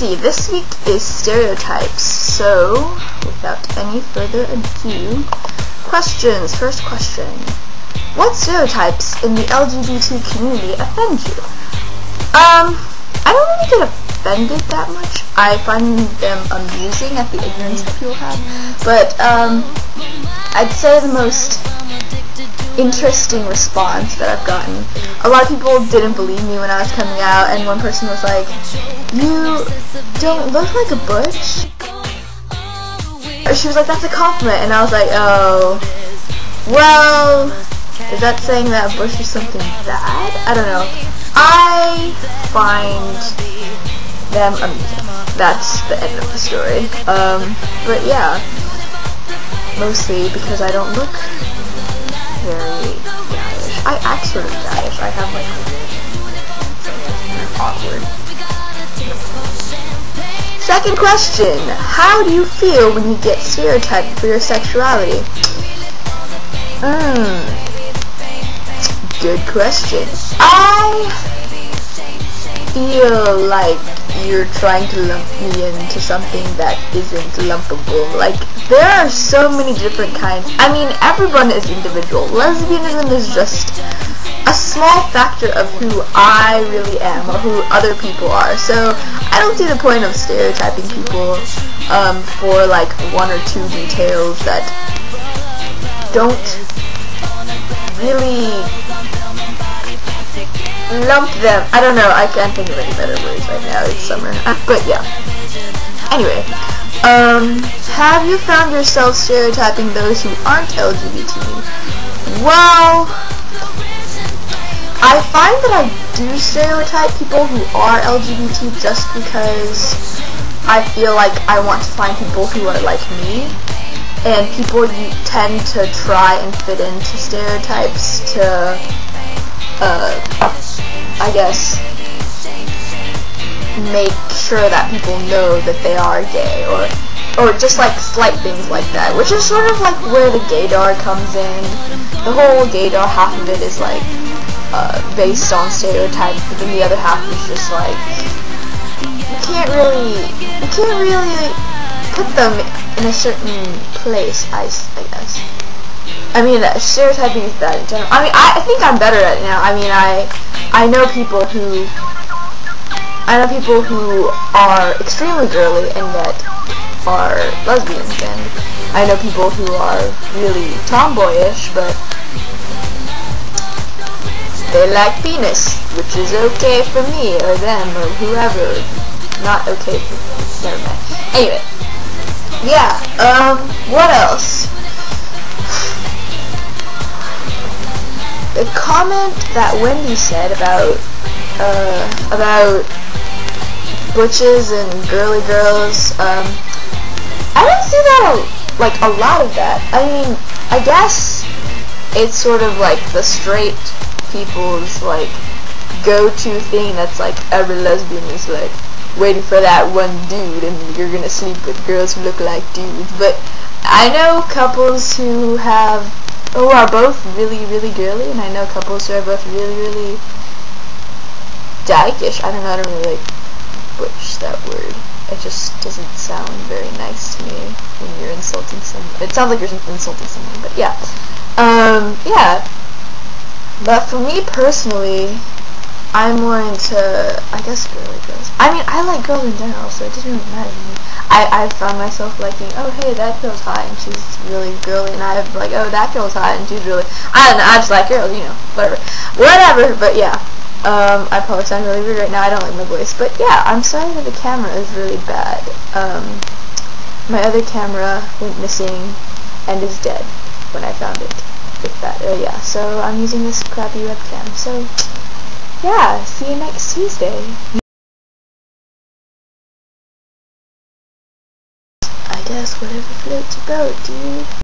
see, this week is stereotypes, so without any further ado, questions. First question. What stereotypes in the LGBT community offend you? I don't really get offended that much. I find them amusing at the ignorance that people have, but I'd say the most interesting response that I've gotten. A lot of people didn't believe me when I was coming out, and one person was like, "You don't look like a butch." Or she was like, "That's a compliment," and I was like, "Oh, well, is that saying that a butch is something bad?" I don't know. I find them amusing. That's the end of the story. But yeah, mostly because I don't look very guyish. I act sort of guyish. I have like awkward. Second question. How do you feel when you get stereotyped for your sexuality? Good question. I feel like you're trying to lump me into something that isn't lumpable. Like, there are so many different kinds. I mean, everyone is individual. Lesbianism is just a small factor of who I really am or who other people are. So I don't see the point of stereotyping people for like one or two details that don't really lump them. I don't know, I can't think of any better words right now, it's summer. But yeah. Anyway, have you found yourself stereotyping those who aren't LGBT? Well, I find that I do stereotype people who are LGBT just because I feel like I want to find people who are like me. And people tend to try and fit into stereotypes to, I guess, make sure that people know that they are gay, or just like slight things like that, which is sort of like where the gaydar comes in. The whole gaydar half of it is like based on stereotypes, but then the other half is just like you can't really put them in a certain place, I guess. I mean, stereotyping is bad in general. I mean, I think I'm better at it now. I mean, I know people who are extremely girly and yet are lesbians, and I know people who are really tomboyish, but they like penis, which is okay for me, or them, or whoever. Not okay for me. Never mind. Anyway. Yeah, what else? The comment that Wendy said about butches and girly girls, I don't see that, like, a lot of that. I mean, I guess it's sort of like the straight people's, like, go-to thing that's like every lesbian is like waiting for that one dude and you're gonna sleep with girls who look like dudes. But I know couples who are both really, really girly, and I know couples who are both really, really dykeish. I don't know, I don't really like butch, that word. It just doesn't sound very nice to me when you're insulting someone. It sounds like you're insulting someone, but yeah. Yeah. But for me personally, I'm more into, I guess, girly girls. I mean, I like girls in general, so it doesn't really matter to me. I found myself liking, oh, hey, that girl's hot, and she's really girly, and I'm like, oh, that girl's hot, and she's really, I don't know, I just like girls, you know, whatever, but yeah. I probably sound really weird right now, I don't like my voice, but yeah, I'm sorry that the camera is really bad. My other camera went missing and is dead when I found it. If that, yeah, so I'm using this crappy webcam, so yeah, see you next Tuesday. I guess whatever floats your boat, dude.